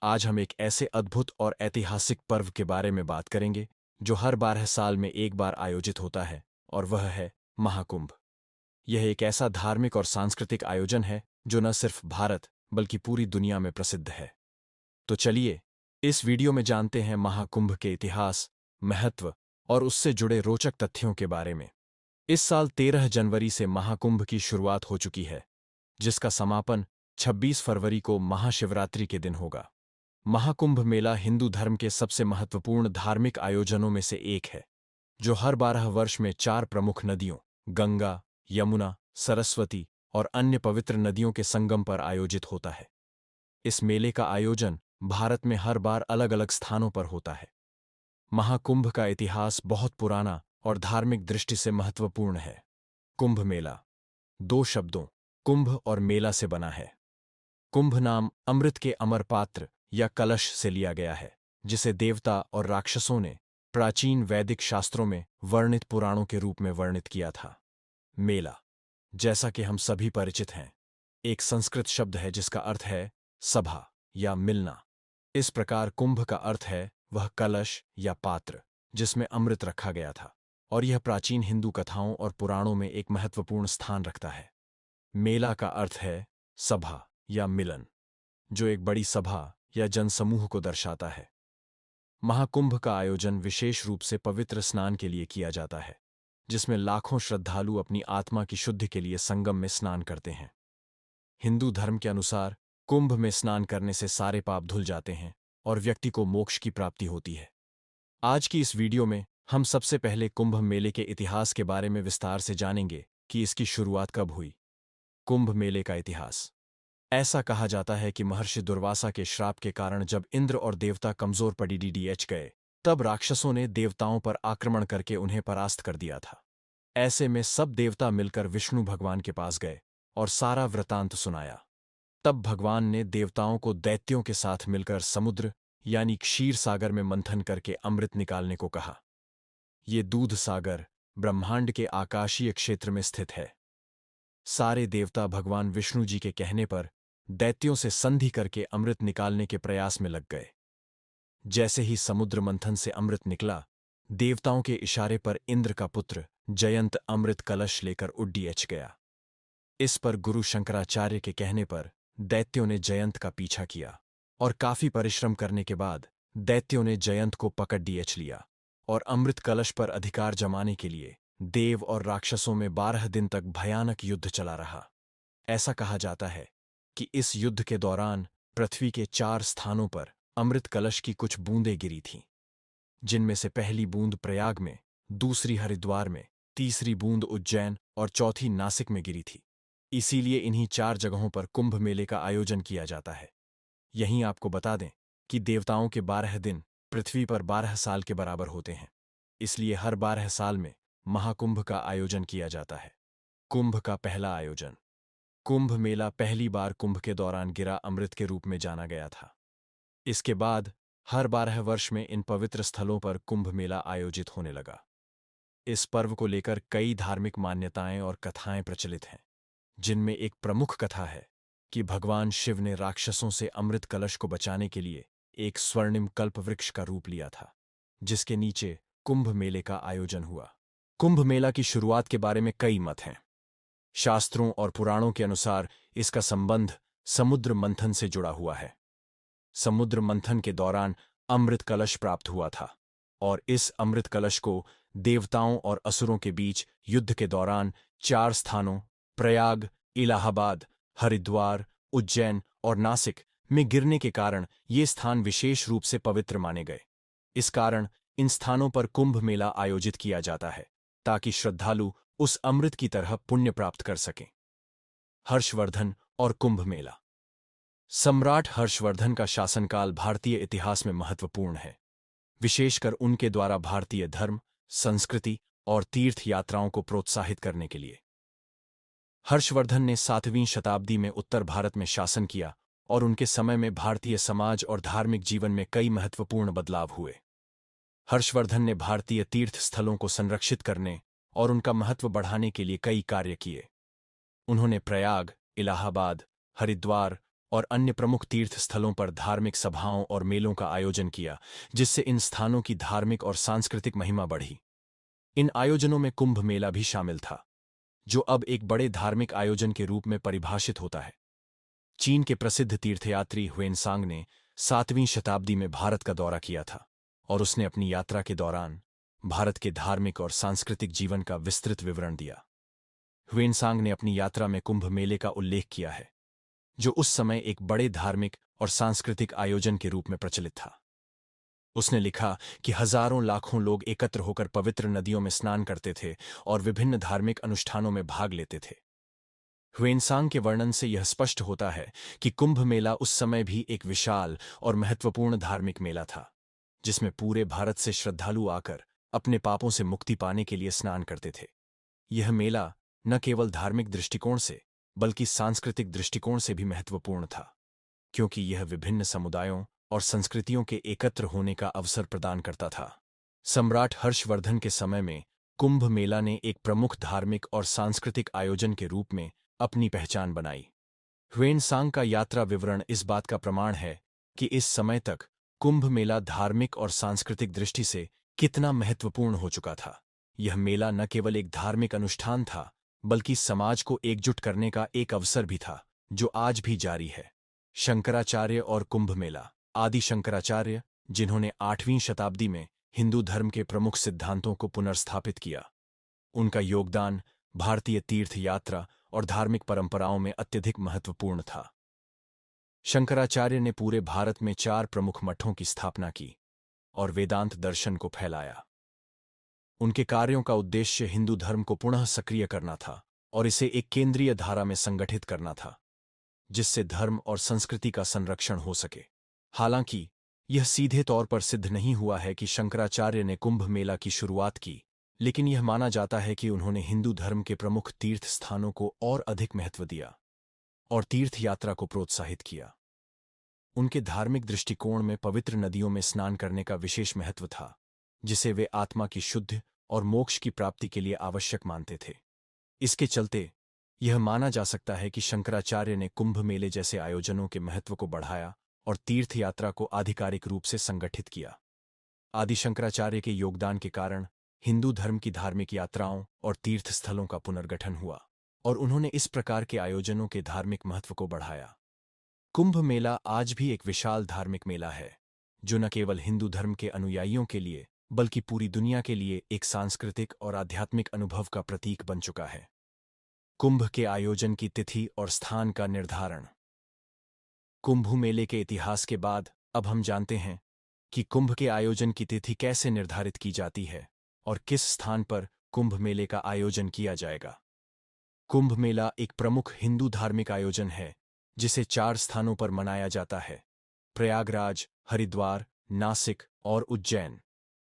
आज हम एक ऐसे अद्भुत और ऐतिहासिक पर्व के बारे में बात करेंगे जो हर 12 साल में एक बार आयोजित होता है, और वह है महाकुंभ। यह एक ऐसा धार्मिक और सांस्कृतिक आयोजन है जो न सिर्फ भारत बल्कि पूरी दुनिया में प्रसिद्ध है। तो चलिए इस वीडियो में जानते हैं महाकुंभ के इतिहास, महत्व और उससे जुड़े रोचक तथ्यों के बारे में। इस साल 13 जनवरी से महाकुंभ की शुरुआत हो चुकी है, जिसका समापन 26 फरवरी को महाशिवरात्रि के दिन होगा। महाकुंभ मेला हिंदू धर्म के सबसे महत्वपूर्ण धार्मिक आयोजनों में से एक है, जो हर 12 वर्ष में 4 प्रमुख नदियों गंगा, यमुना, सरस्वती और अन्य पवित्र नदियों के संगम पर आयोजित होता है। इस मेले का आयोजन भारत में हर बार अलग अलग स्थानों पर होता है। महाकुंभ का इतिहास बहुत पुराना और धार्मिक दृष्टि से महत्वपूर्ण है। कुंभ मेला 2 शब्दों कुंभ और मेला से बना है। कुंभ नाम अमृत के अमर पात्र या कलश से लिया गया है, जिसे देवता और राक्षसों ने प्राचीन वैदिक शास्त्रों में वर्णित पुराणों के रूप में वर्णित किया था। मेला, जैसा कि हम सभी परिचित हैं, एक संस्कृत शब्द है जिसका अर्थ है सभा या मिलना। इस प्रकार कुंभ का अर्थ है वह कलश या पात्र जिसमें अमृत रखा गया था, और यह प्राचीन हिंदू कथाओं और पुराणों में एक महत्वपूर्ण स्थान रखता है। मेला का अर्थ है सभा या मिलन, जो एक बड़ी सभा या जनसमूह को दर्शाता है। महाकुंभ का आयोजन विशेष रूप से पवित्र स्नान के लिए किया जाता है, जिसमें लाखों श्रद्धालु अपनी आत्मा की शुद्धि के लिए संगम में स्नान करते हैं। हिंदू धर्म के अनुसार कुंभ में स्नान करने से सारे पाप धुल जाते हैं और व्यक्ति को मोक्ष की प्राप्ति होती है। आज की इस वीडियो में हम सबसे पहले कुंभ मेले के इतिहास के बारे में विस्तार से जानेंगे कि इसकी शुरुआत कब हुई। कुंभ मेले का इतिहास। ऐसा कहा जाता है कि महर्षि दुर्वासा के श्राप के कारण जब इंद्र और देवता कमजोर पड़ीडीडीएच गए, तब राक्षसों ने देवताओं पर आक्रमण करके उन्हें परास्त कर दिया था। ऐसे में सब देवता मिलकर विष्णु भगवान के पास गए और सारा वृतांत सुनाया। तब भगवान ने देवताओं को दैत्यों के साथ मिलकर समुद्र यानी क्षीर सागर में मंथन करके अमृत निकालने को कहा। ये दूध सागर ब्रह्मांड के आकाशीय क्षेत्र में स्थित है। सारे देवता भगवान विष्णु जी के कहने पर दैत्यों से संधि करके अमृत निकालने के प्रयास में लग गए। जैसे ही समुद्र मंथन से अमृत निकला, देवताओं के इशारे पर इंद्र का पुत्र जयंत अमृत कलश लेकर उड्डीएच गया। इस पर गुरु शंकराचार्य के कहने पर दैत्यों ने जयंत का पीछा किया, और काफी परिश्रम करने के बाद दैत्यों ने जयंत को पकड़ डीएच लिया, और अमृत कलश पर अधिकार जमाने के लिए देव और राक्षसों में 12 दिन तक भयानक युद्ध चला रहा। ऐसा कहा जाता है कि इस युद्ध के दौरान पृथ्वी के 4 स्थानों पर अमृत कलश की कुछ बूंदें गिरी थीं, जिनमें से पहली बूंद प्रयाग में, दूसरी हरिद्वार में, तीसरी बूंद उज्जैन और चौथी नासिक में गिरी थी। इसीलिए इन्हीं 4 जगहों पर कुंभ मेले का आयोजन किया जाता है। यहीं आपको बता दें कि देवताओं के 12 दिन पृथ्वी पर 12 साल के बराबर होते हैं, इसलिए हर 12 साल में महाकुंभ का आयोजन किया जाता है। कुंभ का पहला आयोजन। कुंभ मेला पहली बार कुंभ के दौरान गिरा अमृत के रूप में जाना गया था। इसके बाद हर 12 वर्ष में इन पवित्र स्थलों पर कुंभ मेला आयोजित होने लगा। इस पर्व को लेकर कई धार्मिक मान्यताएं और कथाएं प्रचलित हैं, जिनमें एक प्रमुख कथा है कि भगवान शिव ने राक्षसों से अमृत कलश को बचाने के लिए एक स्वर्णिम कल्पवृक्ष का रूप लिया था, जिसके नीचे कुंभ मेले का आयोजन हुआ। कुंभ मेला की शुरुआत के बारे में कई मत हैं। शास्त्रों और पुराणों के अनुसार इसका संबंध समुद्र मंथन से जुड़ा हुआ है। समुद्र मंथन के दौरान अमृत कलश प्राप्त हुआ था, और इस अमृत कलश को देवताओं और असुरों के बीच युद्ध के दौरान 4 स्थानों प्रयाग, इलाहाबाद, हरिद्वार, उज्जैन और नासिक में गिरने के कारण ये स्थान विशेष रूप से पवित्र माने गए। इस कारण इन स्थानों पर कुंभ मेला आयोजित किया जाता है, ताकि श्रद्धालु उस अमृत की तरह पुण्य प्राप्त कर सकें। हर्षवर्धन और कुंभ मेला। सम्राट हर्षवर्धन का शासनकाल भारतीय इतिहास में महत्वपूर्ण है, विशेषकर उनके द्वारा भारतीय धर्म, संस्कृति और तीर्थ यात्राओं को प्रोत्साहित करने के लिए। हर्षवर्धन ने 7वीं शताब्दी में उत्तर भारत में शासन किया, और उनके समय में भारतीय समाज और धार्मिक जीवन में कई महत्वपूर्ण बदलाव हुए। हर्षवर्धन ने भारतीय तीर्थ स्थलों को संरक्षित करने और उनका महत्व बढ़ाने के लिए कई कार्य किए। उन्होंने प्रयाग, इलाहाबाद, हरिद्वार और अन्य प्रमुख तीर्थ स्थलों पर धार्मिक सभाओं और मेलों का आयोजन किया, जिससे इन स्थानों की धार्मिक और सांस्कृतिक महिमा बढ़ी। इन आयोजनों में कुंभ मेला भी शामिल था, जो अब एक बड़े धार्मिक आयोजन के रूप में परिभाषित होता है। चीन के प्रसिद्ध तीर्थयात्री ह्वेनसांग ने 7वीं शताब्दी में भारत का दौरा किया था, और उसने अपनी यात्रा के दौरान भारत के धार्मिक और सांस्कृतिक जीवन का विस्तृत विवरण दिया। ह्वेनसांग ने अपनी यात्रा में कुंभ मेले का उल्लेख किया है, जो उस समय एक बड़े धार्मिक और सांस्कृतिक आयोजन के रूप में प्रचलित था। उसने लिखा कि हजारों लाखों लोग एकत्र होकर पवित्र नदियों में स्नान करते थे और विभिन्न धार्मिक अनुष्ठानों में भाग लेते थे। ह्वेनसांग के वर्णन से यह स्पष्ट होता है कि कुंभ मेला उस समय भी एक विशाल और महत्वपूर्ण धार्मिक मेला था, जिसमें पूरे भारत से श्रद्धालु आकर अपने पापों से मुक्ति पाने के लिए स्नान करते थे। यह मेला न केवल धार्मिक दृष्टिकोण से बल्कि सांस्कृतिक दृष्टिकोण से भी महत्वपूर्ण था, क्योंकि यह विभिन्न समुदायों और संस्कृतियों के एकत्र होने का अवसर प्रदान करता था। सम्राट हर्षवर्धन के समय में कुंभ मेला ने एक प्रमुख धार्मिक और सांस्कृतिक आयोजन के रूप में अपनी पहचान बनाई। ह्वेनसांग का यात्रा विवरण इस बात का प्रमाण है कि इस समय तक कुंभ मेला धार्मिक और सांस्कृतिक दृष्टि से कितना महत्वपूर्ण हो चुका था। यह मेला न केवल एक धार्मिक अनुष्ठान था, बल्कि समाज को एकजुट करने का एक अवसर भी था, जो आज भी जारी है। शंकराचार्य और कुंभ मेला। आदि शंकराचार्य, जिन्होंने 8वीं शताब्दी में हिंदू धर्म के प्रमुख सिद्धांतों को पुनर्स्थापित किया, उनका योगदान भारतीय तीर्थ यात्रा और धार्मिक परंपराओं में अत्यधिक महत्वपूर्ण था। शंकराचार्य ने पूरे भारत में 4 प्रमुख मठों की स्थापना की और वेदांत दर्शन को फैलाया। उनके कार्यों का उद्देश्य हिंदू धर्म को पुनः सक्रिय करना था और इसे एक केंद्रीय धारा में संगठित करना था, जिससे धर्म और संस्कृति का संरक्षण हो सके। हालांकि यह सीधे तौर पर सिद्ध नहीं हुआ है कि शंकराचार्य ने कुंभ मेला की शुरुआत की, लेकिन यह माना जाता है कि उन्होंने हिंदू धर्म के प्रमुख तीर्थ स्थानों को और अधिक महत्व दिया और तीर्थ यात्रा को प्रोत्साहित किया। उनके धार्मिक दृष्टिकोण में पवित्र नदियों में स्नान करने का विशेष महत्व था, जिसे वे आत्मा की शुद्धि और मोक्ष की प्राप्ति के लिए आवश्यक मानते थे। इसके चलते यह माना जा सकता है कि शंकराचार्य ने कुंभ मेले जैसे आयोजनों के महत्व को बढ़ाया और तीर्थ यात्रा को आधिकारिक रूप से संगठित किया। आदि शंकराचार्य के योगदान के कारण हिंदू धर्म की धार्मिक यात्राओं और तीर्थ स्थलों का पुनर्गठन हुआ और उन्होंने इस प्रकार के आयोजनों के धार्मिक महत्व को बढ़ाया। कुंभ मेला आज भी एक विशाल धार्मिक मेला है, जो न केवल हिंदू धर्म के अनुयायियों के लिए बल्कि पूरी दुनिया के लिए एक सांस्कृतिक और आध्यात्मिक अनुभव का प्रतीक बन चुका है। कुंभ के आयोजन की तिथि और स्थान का निर्धारण। कुंभ मेले के इतिहास के बाद अब हम जानते हैं कि कुंभ के आयोजन की तिथि कैसे निर्धारित की जाती है और किस स्थान पर कुंभ मेले का आयोजन किया जाएगा। कुंभ मेला एक प्रमुख हिंदू धार्मिक आयोजन है, जिसे 4 स्थानों पर मनाया जाता है: प्रयागराज, हरिद्वार, नासिक और उज्जैन।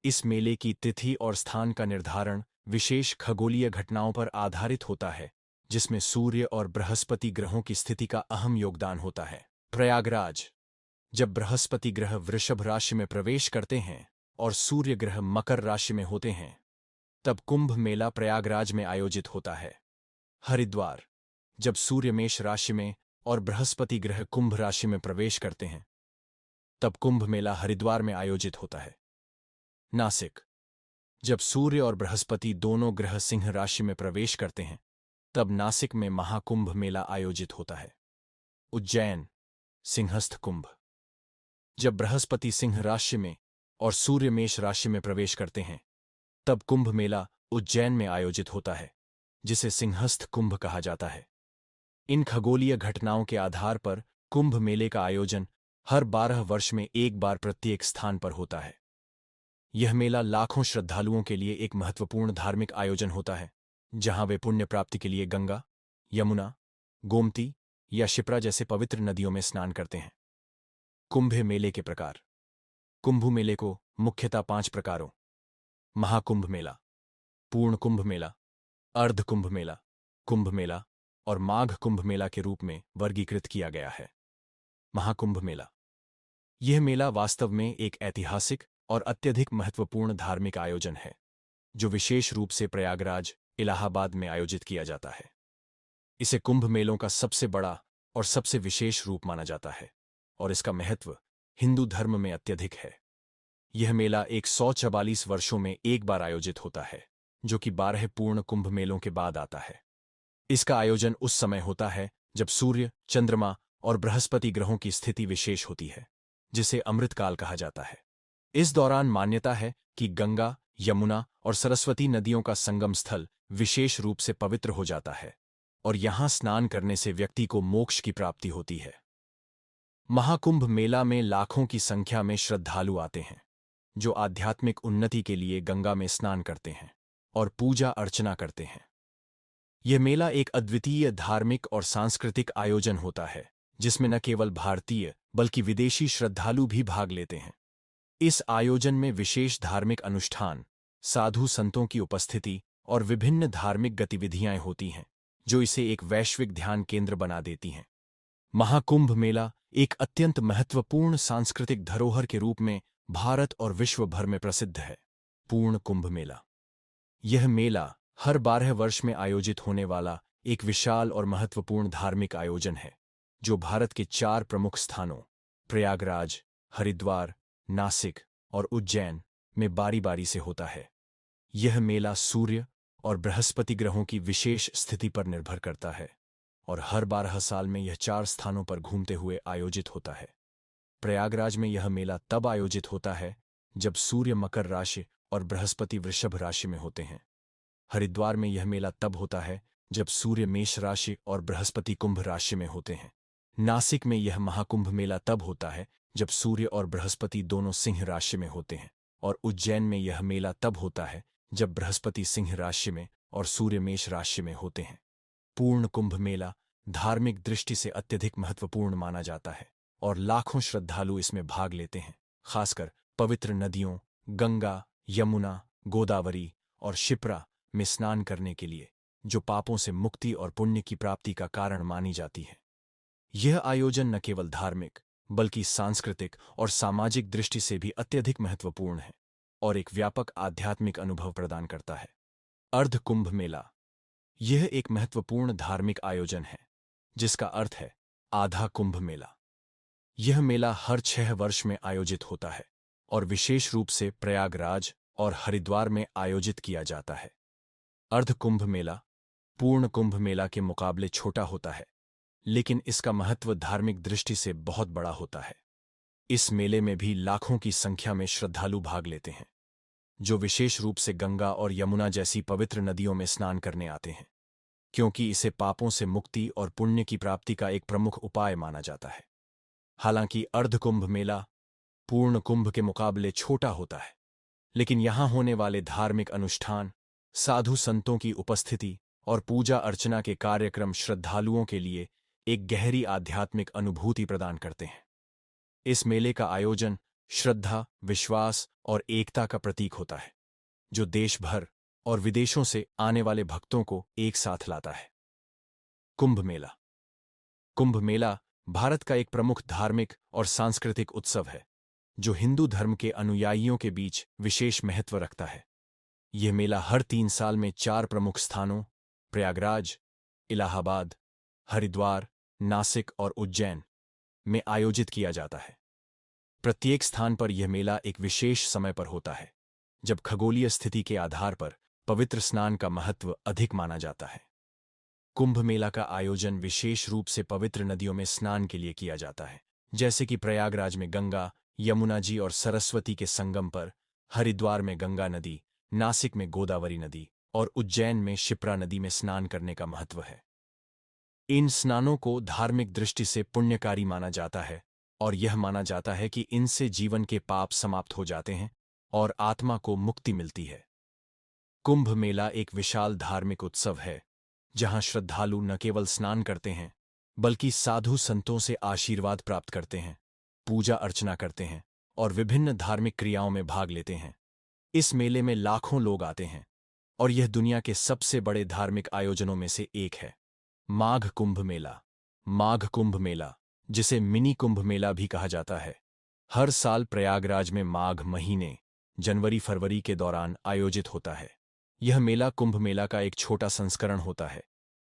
इस मेले की तिथि और स्थान का निर्धारण विशेष खगोलीय घटनाओं पर आधारित होता है, जिसमें सूर्य और बृहस्पति ग्रहों की स्थिति का अहम योगदान होता है। प्रयागराज। जब बृहस्पति ग्रह वृषभ राशि में प्रवेश करते हैं और सूर्य ग्रह मकर राशि में होते हैं, तब कुंभ मेला प्रयागराज में आयोजित होता है। हरिद्वार। जब सूर्य मेष राशि में और बृहस्पति ग्रह कुंभ राशि में प्रवेश करते हैं, तब कुंभ मेला हरिद्वार में आयोजित होता है। नासिक। जब सूर्य और बृहस्पति दोनों ग्रह सिंह राशि में प्रवेश करते हैं, तब नासिक में महाकुंभ मेला आयोजित होता है। उज्जैन। सिंहस्थ कुंभ। जब बृहस्पति सिंह राशि में और सूर्य मेष राशि में प्रवेश करते हैं, तब कुंभ मेला उज्जैन में आयोजित होता है, जिसे सिंहस्थ कुंभ कहा जाता है। इन खगोलीय घटनाओं के आधार पर कुंभ मेले का आयोजन हर 12 वर्ष में एक बार प्रत्येक स्थान पर होता है। यह मेला लाखों श्रद्धालुओं के लिए एक महत्वपूर्ण धार्मिक आयोजन होता है, जहां वे पुण्य प्राप्ति के लिए गंगा, यमुना, गोमती या शिप्रा जैसे पवित्र नदियों में स्नान करते हैं। कुंभ मेले के प्रकार। कुंभ मेले को मुख्यतः 5 प्रकारों: महाकुंभ मेला, पूर्ण कुंभ मेला, अर्ध कुंभ मेला, कुंभ मेला और माघ कुंभ मेला के रूप में वर्गीकृत किया गया है। महाकुंभ मेला। यह मेला वास्तव में एक ऐतिहासिक और अत्यधिक महत्वपूर्ण धार्मिक आयोजन है, जो विशेष रूप से प्रयागराज, इलाहाबाद में आयोजित किया जाता है। इसे कुंभ मेलों का सबसे बड़ा और सबसे विशेष रूप माना जाता है, और इसका महत्व हिंदू धर्म में अत्यधिक है। यह मेला 144 वर्षों में एक बार आयोजित होता है, जो कि 12 पूर्ण कुंभ मेलों के बाद आता है। इसका आयोजन उस समय होता है जब सूर्य, चंद्रमा और बृहस्पति ग्रहों की स्थिति विशेष होती है, जिसे अमृतकाल कहा जाता है। इस दौरान मान्यता है कि गंगा, यमुना और सरस्वती नदियों का संगम स्थल विशेष रूप से पवित्र हो जाता है, और यहां स्नान करने से व्यक्ति को मोक्ष की प्राप्ति होती है। महाकुंभ मेला में लाखों की संख्या में श्रद्धालु आते हैं, जो आध्यात्मिक उन्नति के लिए गंगा में स्नान करते हैं और पूजा अर्चना करते हैं। यह मेला एक अद्वितीय धार्मिक और सांस्कृतिक आयोजन होता है, जिसमें न केवल भारतीय बल्कि विदेशी श्रद्धालु भी भाग लेते हैं। इस आयोजन में विशेष धार्मिक अनुष्ठान, साधु संतों की उपस्थिति और विभिन्न धार्मिक गतिविधियां होती हैं, जो इसे एक वैश्विक ध्यान केंद्र बना देती हैं। महाकुंभ मेला एक अत्यंत महत्वपूर्ण सांस्कृतिक धरोहर के रूप में भारत और विश्व भर में प्रसिद्ध है। पूर्ण कुंभ मेला। यह मेला हर 12 वर्ष में आयोजित होने वाला एक विशाल और महत्वपूर्ण धार्मिक आयोजन है, जो भारत के 4 प्रमुख स्थानों प्रयागराज, हरिद्वार, नासिक और उज्जैन में बारी-बारी से होता है। यह मेला सूर्य और बृहस्पति ग्रहों की विशेष स्थिति पर निर्भर करता है, और हर 12 साल में यह 4 स्थानों पर घूमते हुए आयोजित होता है। प्रयागराज में यह मेला तब आयोजित होता है जब सूर्य मकर राशि और बृहस्पति वृषभ राशि में होते हैं। हरिद्वार में यह मेला तब होता है जब सूर्य मेष राशि और बृहस्पति कुंभ राशि में होते हैं। नासिक में यह महाकुंभ मेला तब होता है जब सूर्य और बृहस्पति दोनों सिंह राशि में होते हैं, और उज्जैन में यह मेला तब होता है जब बृहस्पति सिंह राशि में और सूर्य मेष राशि में होते हैं। पूर्ण कुंभ मेला धार्मिक दृष्टि से अत्यधिक महत्वपूर्ण माना जाता है, और लाखों श्रद्धालु इसमें भाग लेते हैं, खासकर पवित्र नदियों गंगा, यमुना, गोदावरी और शिप्रा में स्नान करने के लिए, जो पापों से मुक्ति और पुण्य की प्राप्ति का कारण मानी जाती है। यह आयोजन न केवल धार्मिक बल्कि सांस्कृतिक और सामाजिक दृष्टि से भी अत्यधिक महत्वपूर्ण है, और एक व्यापक आध्यात्मिक अनुभव प्रदान करता है। अर्ध कुंभ मेला। यह एक महत्वपूर्ण धार्मिक आयोजन है, जिसका अर्थ है आधा कुंभ मेला। यह मेला हर 6 वर्ष में आयोजित होता है, और विशेष रूप से प्रयागराज और हरिद्वार में आयोजित किया जाता है। अर्ध कुंभ मेला पूर्ण कुंभ मेला के मुकाबले छोटा होता है, लेकिन इसका महत्व धार्मिक दृष्टि से बहुत बड़ा होता है। इस मेले में भी लाखों की संख्या में श्रद्धालु भाग लेते हैं, जो विशेष रूप से गंगा और यमुना जैसी पवित्र नदियों में स्नान करने आते हैं, क्योंकि इसे पापों से मुक्ति और पुण्य की प्राप्ति का एक प्रमुख उपाय माना जाता है। हालांकि अर्ध कुंभ मेला पूर्ण कुंभ के मुकाबले छोटा होता है, लेकिन यहां होने वाले धार्मिक अनुष्ठान, साधु संतों की उपस्थिति और पूजा अर्चना के कार्यक्रम श्रद्धालुओं के लिए एक गहरी आध्यात्मिक अनुभूति प्रदान करते हैं। इस मेले का आयोजन श्रद्धा, विश्वास और एकता का प्रतीक होता है, जो देश भर और विदेशों से आने वाले भक्तों को एक साथ लाता है। कुंभ मेला। कुंभ मेला भारत का एक प्रमुख धार्मिक और सांस्कृतिक उत्सव है, जो हिंदू धर्म के अनुयायियों के बीच विशेष महत्व रखता है। यह मेला हर 3 साल में 4 प्रमुख स्थानों प्रयागराज, इलाहाबाद, हरिद्वार, नासिक और उज्जैन में आयोजित किया जाता है। प्रत्येक स्थान पर यह मेला एक विशेष समय पर होता है, जब खगोलीय स्थिति के आधार पर पवित्र स्नान का महत्व अधिक माना जाता है। कुंभ मेला का आयोजन विशेष रूप से पवित्र नदियों में स्नान के लिए किया जाता है, जैसे कि प्रयागराज में गंगा, यमुना जी और सरस्वती के संगम पर, हरिद्वार में गंगा नदी, नासिक में गोदावरी नदी और उज्जैन में शिप्रा नदी में स्नान करने का महत्व है। इन स्नानों को धार्मिक दृष्टि से पुण्यकारी माना जाता है, और यह माना जाता है कि इनसे जीवन के पाप समाप्त हो जाते हैं और आत्मा को मुक्ति मिलती है। कुंभ मेला एक विशाल धार्मिक उत्सव है, जहां श्रद्धालु न केवल स्नान करते हैं, बल्कि साधु संतों से आशीर्वाद प्राप्त करते हैं, पूजा अर्चना करते हैं और विभिन्न धार्मिक क्रियाओं में भाग लेते हैं। इस मेले में लाखों लोग आते हैं, और यह दुनिया के सबसे बड़े धार्मिक आयोजनों में से एक है। माघ कुंभ मेला। माघ कुंभ मेला, जिसे मिनी कुंभ मेला भी कहा जाता है, हर साल प्रयागराज में माघ महीने जनवरी-फरवरी के दौरान आयोजित होता है। यह मेला कुंभ मेला का एक छोटा संस्करण होता है,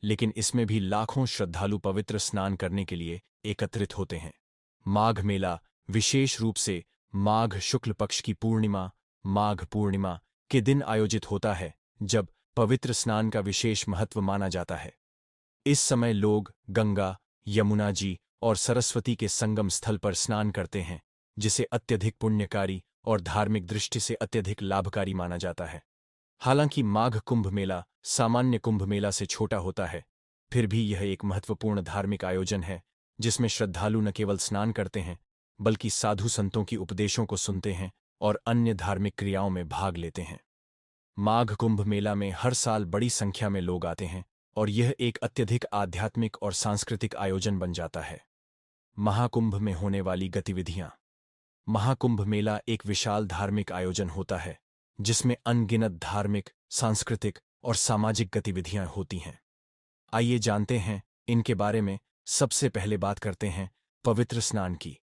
लेकिन इसमें भी लाखों श्रद्धालु पवित्र स्नान करने के लिए एकत्रित होते हैं। माघ मेला विशेष रूप से माघ शुक्ल पक्ष की पूर्णिमा, माघ पूर्णिमा के दिन आयोजित होता है, जब पवित्र स्नान का विशेष महत्व माना जाता है। इस समय लोग गंगा, यमुना जी और सरस्वती के संगम स्थल पर स्नान करते हैं, जिसे अत्यधिक पुण्यकारी और धार्मिक दृष्टि से अत्यधिक लाभकारी माना जाता है। हालांकि माघ कुंभ मेला सामान्य कुंभ मेला से छोटा होता है, फिर भी यह एक महत्वपूर्ण धार्मिक आयोजन है जिसमें श्रद्धालु न केवल स्नान करते हैं, बल्कि साधु संतों की उपदेशों को सुनते हैं और अन्य धार्मिक क्रियाओं में भाग लेते हैं। माघ कुंभ मेला में हर साल बड़ी संख्या में लोग आते हैं और यह एक अत्यधिक आध्यात्मिक और सांस्कृतिक आयोजन बन जाता है। महाकुंभ में होने वाली गतिविधियां। महाकुंभ मेला एक विशाल धार्मिक आयोजन होता है जिसमें अनगिनत धार्मिक, सांस्कृतिक और सामाजिक गतिविधियां होती हैं। आइए जानते हैं इनके बारे में। सबसे पहले बात करते हैं पवित्र स्नान की।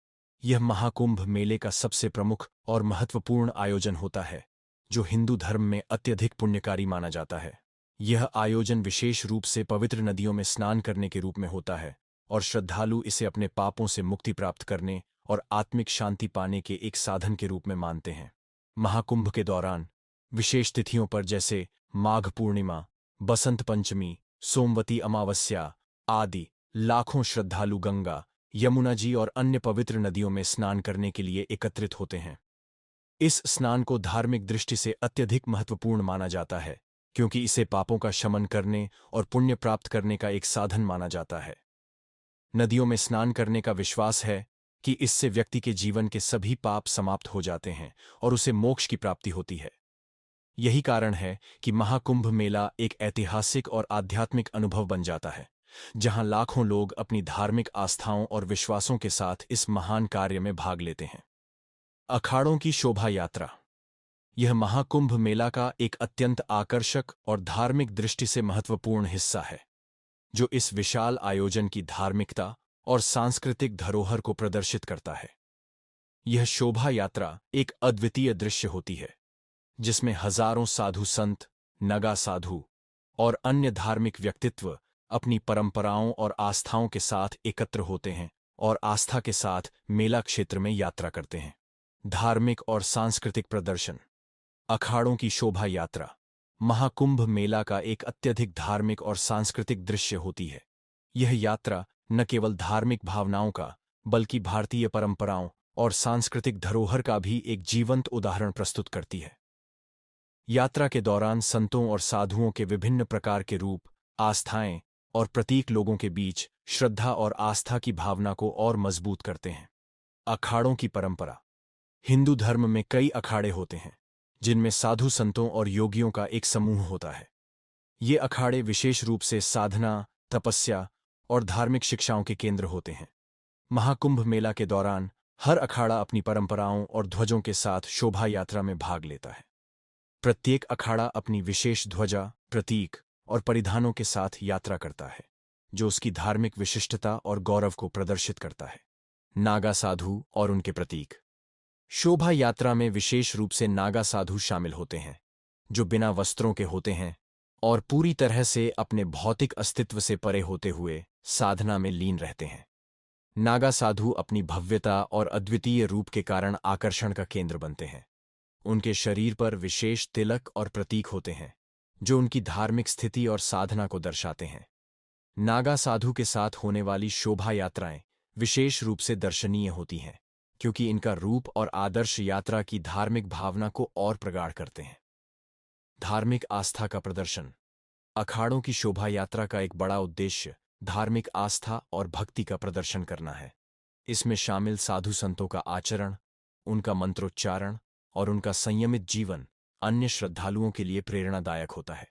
यह महाकुंभ मेले का सबसे प्रमुख और महत्वपूर्ण आयोजन होता है, जो हिंदू धर्म में अत्यधिक पुण्यकारी माना जाता है। यह आयोजन विशेष रूप से पवित्र नदियों में स्नान करने के रूप में होता है और श्रद्धालु इसे अपने पापों से मुक्ति प्राप्त करने और आत्मिक शांति पाने के एक साधन के रूप में मानते हैं। महाकुंभ के दौरान विशेष तिथियों पर जैसे माघ पूर्णिमा, बसंत पंचमी, सोमवती अमावस्या आदि लाखों श्रद्धालु गंगा, यमुना जी और अन्य पवित्र नदियों में स्नान करने के लिए एकत्रित होते हैं। इस स्नान को धार्मिक दृष्टि से अत्यधिक महत्वपूर्ण माना जाता है, क्योंकि इसे पापों का शमन करने और पुण्य प्राप्त करने का एक साधन माना जाता है। नदियों में स्नान करने का विश्वास है कि इससे व्यक्ति के जीवन के सभी पाप समाप्त हो जाते हैं और उसे मोक्ष की प्राप्ति होती है। यही कारण है कि महाकुंभ मेला एक ऐतिहासिक और आध्यात्मिक अनुभव बन जाता है, जहां लाखों लोग अपनी धार्मिक आस्थाओं और विश्वासों के साथ इस महान कार्य में भाग लेते हैं। अखाड़ों की शोभा यात्रा। यह महाकुंभ मेला का एक अत्यंत आकर्षक और धार्मिक दृष्टि से महत्वपूर्ण हिस्सा है, जो इस विशाल आयोजन की धार्मिकता और सांस्कृतिक धरोहर को प्रदर्शित करता है। यह शोभा यात्रा एक अद्वितीय दृश्य होती है, जिसमें हजारों साधु संत, नगा साधु और अन्य धार्मिक व्यक्तित्व अपनी परंपराओं और आस्थाओं के साथ एकत्र होते हैं और आस्था के साथ मेला क्षेत्र में यात्रा करते हैं। धार्मिक और सांस्कृतिक प्रदर्शन। अखाड़ों की शोभा यात्रा महाकुंभ मेला का एक अत्यधिक धार्मिक और सांस्कृतिक दृश्य होती है। यह यात्रा न केवल धार्मिक भावनाओं का, बल्कि भारतीय परंपराओं और सांस्कृतिक धरोहर का भी एक जीवंत उदाहरण प्रस्तुत करती है। यात्रा के दौरान संतों और साधुओं के विभिन्न प्रकार के रूप, आस्थाएं और प्रतीक लोगों के बीच श्रद्धा और आस्था की भावना को और मजबूत करते हैं। अखाड़ों की परंपरा। हिंदू धर्म में कई अखाड़े होते हैं, जिनमें साधु संतों और योगियों का एक समूह होता है। ये अखाड़े विशेष रूप से साधना, तपस्या और धार्मिक शिक्षाओं के केंद्र होते हैं। महाकुंभ मेला के दौरान हर अखाड़ा अपनी परंपराओं और ध्वजों के साथ शोभा यात्रा में भाग लेता है। प्रत्येक अखाड़ा अपनी विशेष ध्वजा, प्रतीक और परिधानों के साथ यात्रा करता है, जो उसकी धार्मिक विशिष्टता और गौरव को प्रदर्शित करता है। नागा साधु और उनके प्रतीक। शोभा यात्रा में विशेष रूप से नागा साधु शामिल होते हैं, जो बिना वस्त्रों के होते हैं और पूरी तरह से अपने भौतिक अस्तित्व से परे होते हुए साधना में लीन रहते हैं। नागा साधु अपनी भव्यता और अद्वितीय रूप के कारण आकर्षण का केंद्र बनते हैं। उनके शरीर पर विशेष तिलक और प्रतीक होते हैं, जो उनकी धार्मिक स्थिति और साधना को दर्शाते हैं। नागा साधु के साथ होने वाली शोभा यात्राएं विशेष रूप से दर्शनीय होती हैं, क्योंकि इनका रूप और आदर्श यात्रा की धार्मिक भावना को और प्रगाढ़ करते हैं। धार्मिक आस्था का प्रदर्शन। अखाड़ों की शोभा यात्रा का एक बड़ा उद्देश्य धार्मिक आस्था और भक्ति का प्रदर्शन करना है। इसमें शामिल साधु संतों का आचरण, उनका मंत्रोच्चारण और उनका संयमित जीवन अन्य श्रद्धालुओं के लिए प्रेरणादायक होता है।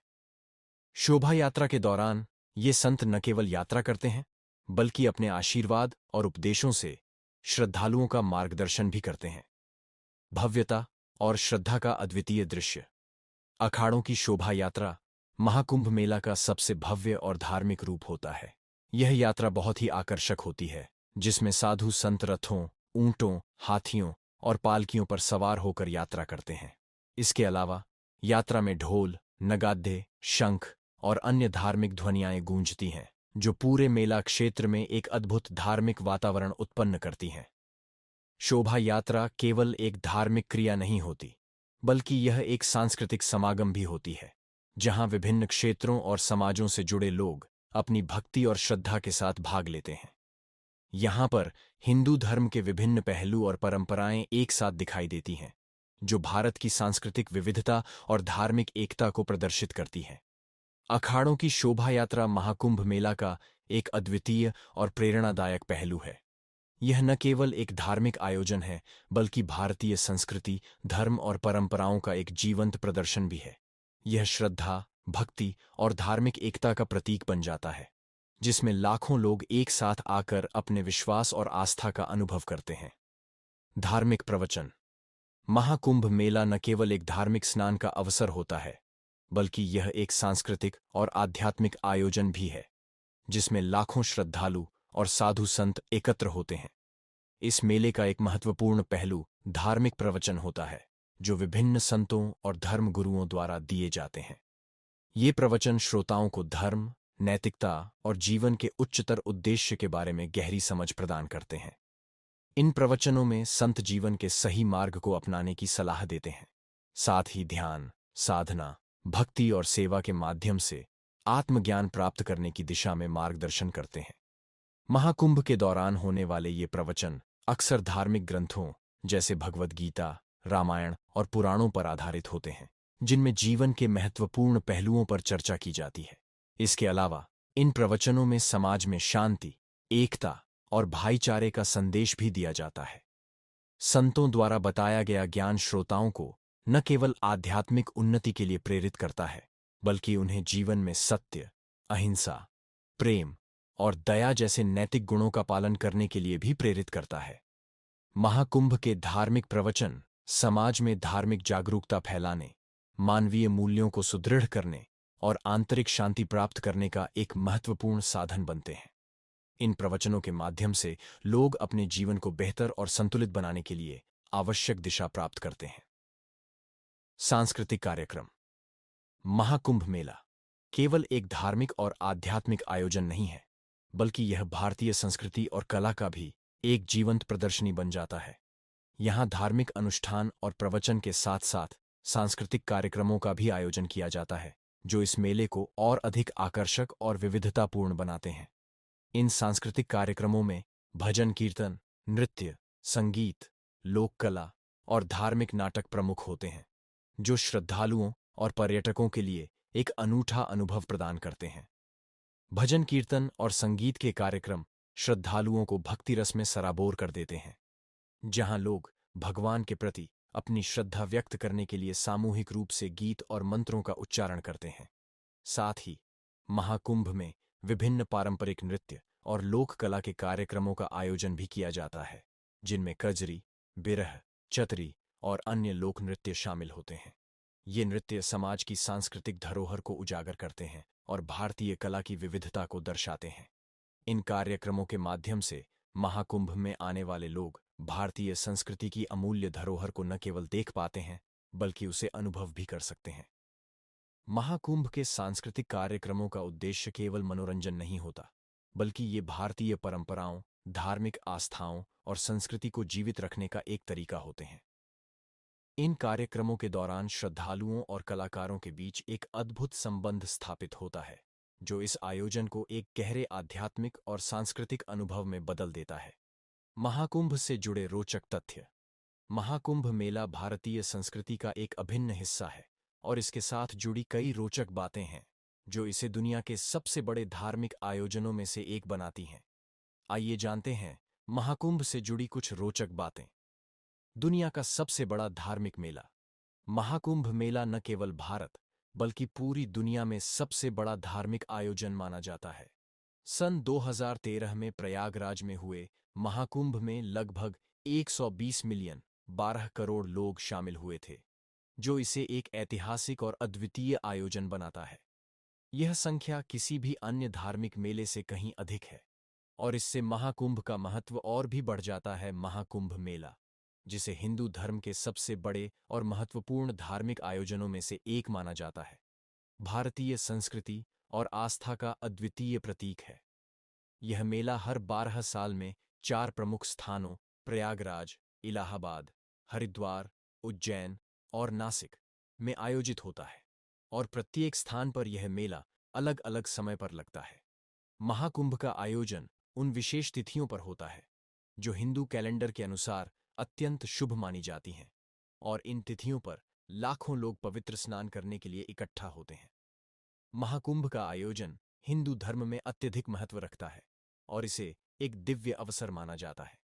शोभा यात्रा के दौरान ये संत न केवल यात्रा करते हैं, बल्कि अपने आशीर्वाद और उपदेशों से श्रद्धालुओं का मार्गदर्शन भी करते हैं। भव्यता और श्रद्धा का अद्वितीय दृश्य। अखाड़ों की शोभा यात्रा महाकुंभ मेला का सबसे भव्य और धार्मिक रूप होता है। यह यात्रा बहुत ही आकर्षक होती है, जिसमें साधु संत रथों, ऊंटों, हाथियों और पालकियों पर सवार होकर यात्रा करते हैं। इसके अलावा यात्रा में ढोल, नगाड़े, शंख और अन्य धार्मिक ध्वनियाएं गूंजती हैं, जो पूरे मेला क्षेत्र में एक अद्भुत धार्मिक वातावरण उत्पन्न करती हैं। शोभा यात्रा केवल एक धार्मिक क्रिया नहीं होती, बल्कि यह एक सांस्कृतिक समागम भी होती है, जहां विभिन्न क्षेत्रों और समाजों से जुड़े लोग अपनी भक्ति और श्रद्धा के साथ भाग लेते हैं। यहाँ पर हिंदू धर्म के विभिन्न पहलू और परंपराएं एक साथ दिखाई देती हैं, जो भारत की सांस्कृतिक विविधता और धार्मिक एकता को प्रदर्शित करती हैं। अखाड़ों की शोभा यात्रा महाकुंभ मेला का एक अद्वितीय और प्रेरणादायक पहलू है। यह न केवल एक धार्मिक आयोजन है, बल्कि भारतीय संस्कृति, धर्म और परंपराओं का एक जीवंत प्रदर्शन भी है। यह श्रद्धा, भक्ति और धार्मिक एकता का प्रतीक बन जाता है, जिसमें लाखों लोग एक साथ आकर अपने विश्वास और आस्था का अनुभव करते हैं। धार्मिक प्रवचन। महाकुंभ मेला न केवल एक धार्मिक स्नान का अवसर होता है, बल्कि यह एक सांस्कृतिक और आध्यात्मिक आयोजन भी है, जिसमें लाखों श्रद्धालु और साधु संत एकत्र होते हैं। इस मेले का एक महत्वपूर्ण पहलू धार्मिक प्रवचन होता है, जो विभिन्न संतों और धर्म गुरुओं द्वारा दिए जाते हैं। ये प्रवचन श्रोताओं को धर्म, नैतिकता और जीवन के उच्चतर उद्देश्य के बारे में गहरी समझ प्रदान करते हैं। इन प्रवचनों में संत जीवन के सही मार्ग को अपनाने की सलाह देते हैं, साथ ही ध्यान, साधना, भक्ति और सेवा के माध्यम से आत्मज्ञान प्राप्त करने की दिशा में मार्गदर्शन करते हैं। महाकुंभ के दौरान होने वाले ये प्रवचन अक्सर धार्मिक ग्रंथों जैसे भगवद गीता, रामायण और पुराणों पर आधारित होते हैं, जिनमें जीवन के महत्वपूर्ण पहलुओं पर चर्चा की जाती है। इसके अलावा इन प्रवचनों में समाज में शांति, एकता और भाईचारे का संदेश भी दिया जाता है। संतों द्वारा बताया गया ज्ञान श्रोताओं को न केवल आध्यात्मिक उन्नति के लिए प्रेरित करता है, बल्कि उन्हें जीवन में सत्य, अहिंसा, प्रेम और दया जैसे नैतिक गुणों का पालन करने के लिए भी प्रेरित करता है। महाकुंभ के धार्मिक प्रवचन समाज में धार्मिक जागरूकता फैलाने, मानवीय मूल्यों को सुदृढ़ करने और आंतरिक शांति प्राप्त करने का एक महत्वपूर्ण साधन बनते हैं। इन प्रवचनों के माध्यम से लोग अपने जीवन को बेहतर और संतुलित बनाने के लिए आवश्यक दिशा प्राप्त करते हैं। सांस्कृतिक कार्यक्रम। महाकुंभ मेला केवल एक धार्मिक और आध्यात्मिक आयोजन नहीं है, बल्कि यह भारतीय संस्कृति और कला का भी एक जीवंत प्रदर्शनी बन जाता है। यहाँ धार्मिक अनुष्ठान और प्रवचन के साथ साथ सांस्कृतिक कार्यक्रमों का भी आयोजन किया जाता है, जो इस मेले को और अधिक आकर्षक और विविधतापूर्ण बनाते हैं। इन सांस्कृतिक कार्यक्रमों में भजन कीर्तन, नृत्य, संगीत, लोक कला और धार्मिक नाटक प्रमुख होते हैं, जो श्रद्धालुओं और पर्यटकों के लिए एक अनूठा अनुभव प्रदान करते हैं। भजन कीर्तन और संगीत के कार्यक्रम श्रद्धालुओं को भक्ति रस में सराबोर कर देते हैं, जहां लोग भगवान के प्रति अपनी श्रद्धा व्यक्त करने के लिए सामूहिक रूप से गीत और मंत्रों का उच्चारण करते हैं। साथ ही महाकुंभ में विभिन्न पारंपरिक नृत्य और लोक कला के कार्यक्रमों का आयोजन भी किया जाता है, जिनमें कजरी, बिरह, चतरी और अन्य लोक नृत्य शामिल होते हैं। ये नृत्य समाज की सांस्कृतिक धरोहर को उजागर करते हैं और भारतीय कला की विविधता को दर्शाते हैं। इन कार्यक्रमों के माध्यम से महाकुंभ में आने वाले लोग भारतीय संस्कृति की अमूल्य धरोहर को न केवल देख पाते हैं, बल्कि उसे अनुभव भी कर सकते हैं। महाकुंभ के सांस्कृतिक कार्यक्रमों का उद्देश्य केवल मनोरंजन नहीं होता, बल्कि ये भारतीय परंपराओं, धार्मिक आस्थाओं और संस्कृति को जीवित रखने का एक तरीका होते हैं। इन कार्यक्रमों के दौरान श्रद्धालुओं और कलाकारों के बीच एक अद्भुत संबंध स्थापित होता है, जो इस आयोजन को एक गहरे आध्यात्मिक और सांस्कृतिक अनुभव में बदल देता है। महाकुंभ से जुड़े रोचक तथ्य। महाकुंभ मेला भारतीय संस्कृति का एक अभिन्न हिस्सा है और इसके साथ जुड़ी कई रोचक बातें हैं, जो इसे दुनिया के सबसे बड़े धार्मिक आयोजनों में से एक बनाती हैं। आइए जानते हैं महाकुंभ से जुड़ी कुछ रोचक बातें। दुनिया का सबसे बड़ा धार्मिक मेला। महाकुंभ मेला न केवल भारत, बल्कि पूरी दुनिया में सबसे बड़ा धार्मिक आयोजन माना जाता है। सन 2013 में प्रयागराज में हुए महाकुंभ में लगभग 120 मिलियन 12 करोड़ लोग शामिल हुए थे, जो इसे एक ऐतिहासिक और अद्वितीय आयोजन बनाता है। यह संख्या किसी भी अन्य धार्मिक मेले से कहीं अधिक है और इससे महाकुंभ का महत्व और भी बढ़ जाता है। महाकुंभ मेला, जिसे हिंदू धर्म के सबसे बड़े और महत्वपूर्ण धार्मिक आयोजनों में से एक माना जाता है, भारतीय संस्कृति और आस्था का अद्वितीय प्रतीक है। यह मेला हर 12 साल में 4 प्रमुख स्थानों प्रयागराज, इलाहाबाद, हरिद्वार, उज्जैन और नासिक में आयोजित होता है और प्रत्येक स्थान पर यह मेला अलग अलग समय पर लगता है। महाकुंभ का आयोजन उन विशेष तिथियों पर होता है जो हिंदू कैलेंडर के अनुसार अत्यंत शुभ मानी जाती हैं और इन तिथियों पर लाखों लोग पवित्र स्नान करने के लिए इकट्ठा होते हैं। महाकुंभ का आयोजन हिंदू धर्म में अत्यधिक महत्व रखता है और इसे एक दिव्य अवसर माना जाता है।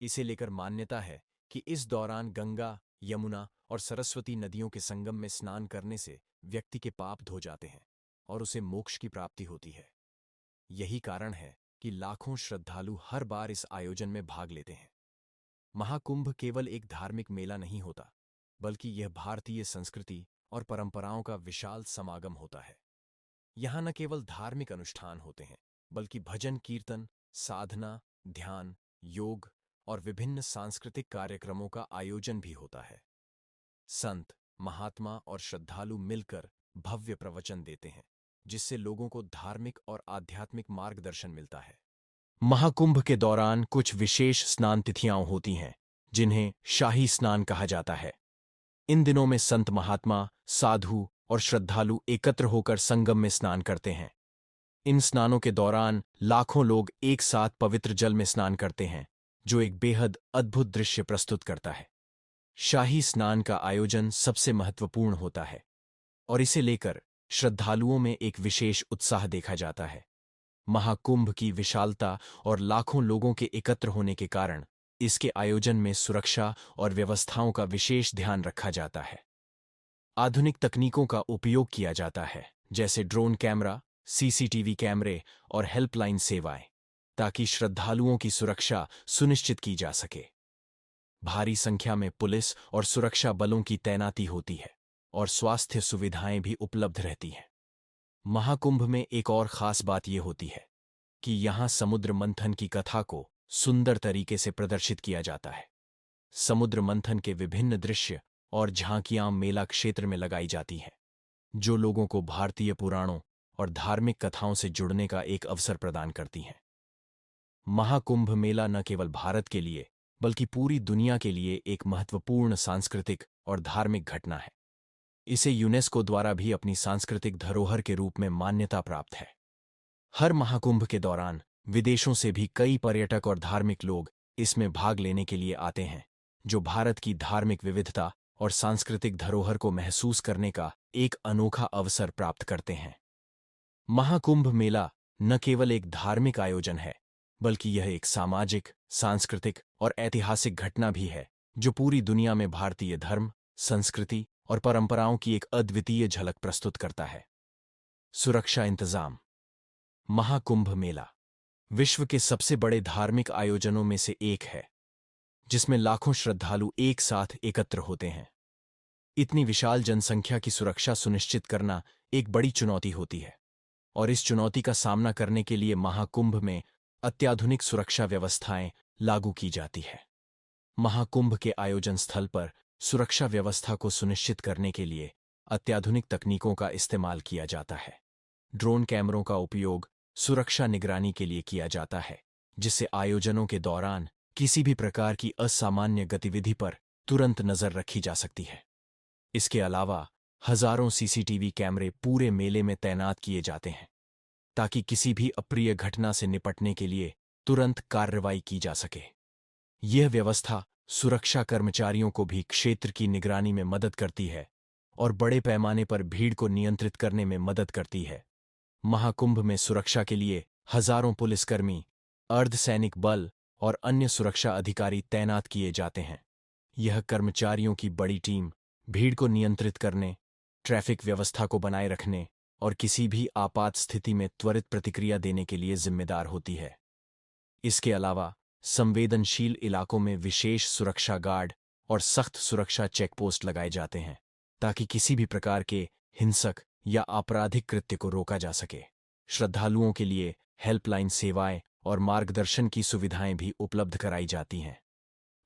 इसे लेकर मान्यता है कि इस दौरान गंगा, यमुना और सरस्वती नदियों के संगम में स्नान करने से व्यक्ति के पाप धो जाते हैं और उसे मोक्ष की प्राप्ति होती है। यही कारण है कि लाखों श्रद्धालु हर बार इस आयोजन में भाग लेते हैं। महाकुंभ केवल एक धार्मिक मेला नहीं होता, बल्कि यह भारतीय संस्कृति और परंपराओं का विशाल समागम होता है। यहाँ न केवल धार्मिक अनुष्ठान होते हैं, बल्कि भजन कीर्तन, साधना, ध्यान, योग और विभिन्न सांस्कृतिक कार्यक्रमों का आयोजन भी होता है। संत, महात्मा और श्रद्धालु मिलकर भव्य प्रवचन देते हैं, जिससे लोगों को धार्मिक और आध्यात्मिक मार्गदर्शन मिलता है। महाकुंभ के दौरान कुछ विशेष स्नान तिथियां होती हैं, जिन्हें शाही स्नान कहा जाता है। इन दिनों में संत महात्मा, साधु और श्रद्धालु एकत्र होकर संगम में स्नान करते हैं। इन स्नानों के दौरान लाखों लोग एक साथ पवित्र जल में स्नान करते हैं, जो एक बेहद अद्भुत दृश्य प्रस्तुत करता है। शाही स्नान का आयोजन सबसे महत्वपूर्ण होता है और इसे लेकर श्रद्धालुओं में एक विशेष उत्साह देखा जाता है। महाकुंभ की विशालता और लाखों लोगों के एकत्र होने के कारण इसके आयोजन में सुरक्षा और व्यवस्थाओं का विशेष ध्यान रखा जाता है। आधुनिक तकनीकों का उपयोग किया जाता है, जैसे ड्रोन कैमरा, सीसीटीवी कैमरे और हेल्पलाइन सेवाएं, ताकि श्रद्धालुओं की सुरक्षा सुनिश्चित की जा सके। भारी संख्या में पुलिस और सुरक्षा बलों की तैनाती होती है और स्वास्थ्य सुविधाएं भी उपलब्ध रहती हैं। महाकुंभ में एक और खास बात यह होती है कि यहाँ समुद्र मंथन की कथा को सुंदर तरीके से प्रदर्शित किया जाता है। समुद्र मंथन के विभिन्न दृश्य और झांकियां मेला क्षेत्र में लगाई जाती हैं, जो लोगों को भारतीय पुराणों और धार्मिक कथाओं से जुड़ने का एक अवसर प्रदान करती हैं। महाकुंभ मेला न केवल भारत के लिए, बल्कि पूरी दुनिया के लिए एक महत्वपूर्ण सांस्कृतिक और धार्मिक घटना है। इसे यूनेस्को द्वारा भी अपनी सांस्कृतिक धरोहर के रूप में मान्यता प्राप्त है। हर महाकुंभ के दौरान विदेशों से भी कई पर्यटक और धार्मिक लोग इसमें भाग लेने के लिए आते हैं, जो भारत की धार्मिक विविधता और सांस्कृतिक धरोहर को महसूस करने का एक अनोखा अवसर प्राप्त करते हैं। महाकुंभ मेला न केवल एक धार्मिक आयोजन है, बल्कि यह एक सामाजिक, सांस्कृतिक और ऐतिहासिक घटना भी है, जो पूरी दुनिया में भारतीय धर्म, संस्कृति और परंपराओं की एक अद्वितीय झलक प्रस्तुत करता है। सुरक्षा इंतजाम। महाकुंभ मेला विश्व के सबसे बड़े धार्मिक आयोजनों में से एक है, जिसमें लाखों श्रद्धालु एक साथ एकत्र होते हैं। इतनी विशाल जनसंख्या की सुरक्षा सुनिश्चित करना एक बड़ी चुनौती होती है, और इस चुनौती का सामना करने के लिए महाकुंभ में अत्याधुनिक सुरक्षा व्यवस्थाएं लागू की जाती है। महाकुंभ के आयोजन स्थल पर सुरक्षा व्यवस्था को सुनिश्चित करने के लिए अत्याधुनिक तकनीकों का इस्तेमाल किया जाता है। ड्रोन कैमरों का उपयोग सुरक्षा निगरानी के लिए किया जाता है, जिससे आयोजनों के दौरान किसी भी प्रकार की असामान्य गतिविधि पर तुरंत नजर रखी जा सकती है। इसके अलावा हजारों सीसीटीवी कैमरे पूरे मेले में तैनात किए जाते हैं, ताकि किसी भी अप्रिय घटना से निपटने के लिए तुरंत कार्रवाई की जा सके। यह व्यवस्था सुरक्षा कर्मचारियों को भी क्षेत्र की निगरानी में मदद करती है और बड़े पैमाने पर भीड़ को नियंत्रित करने में मदद करती है। महाकुंभ में सुरक्षा के लिए हजारों पुलिसकर्मी, अर्धसैनिक बल और अन्य सुरक्षा अधिकारी तैनात किए जाते हैं। यह कर्मचारियों की बड़ी टीम भीड़ को नियंत्रित करने, ट्रैफिक व्यवस्था को बनाए रखने और किसी भी आपात स्थिति में त्वरित प्रतिक्रिया देने के लिए जिम्मेदार होती है। इसके अलावा संवेदनशील इलाकों में विशेष सुरक्षा गार्ड और सख्त सुरक्षा चेकपोस्ट लगाए जाते हैं, ताकि किसी भी प्रकार के हिंसक या आपराधिक कृत्य को रोका जा सके। श्रद्धालुओं के लिए हेल्पलाइन सेवाएं और मार्गदर्शन की सुविधाएं भी उपलब्ध कराई जाती हैं।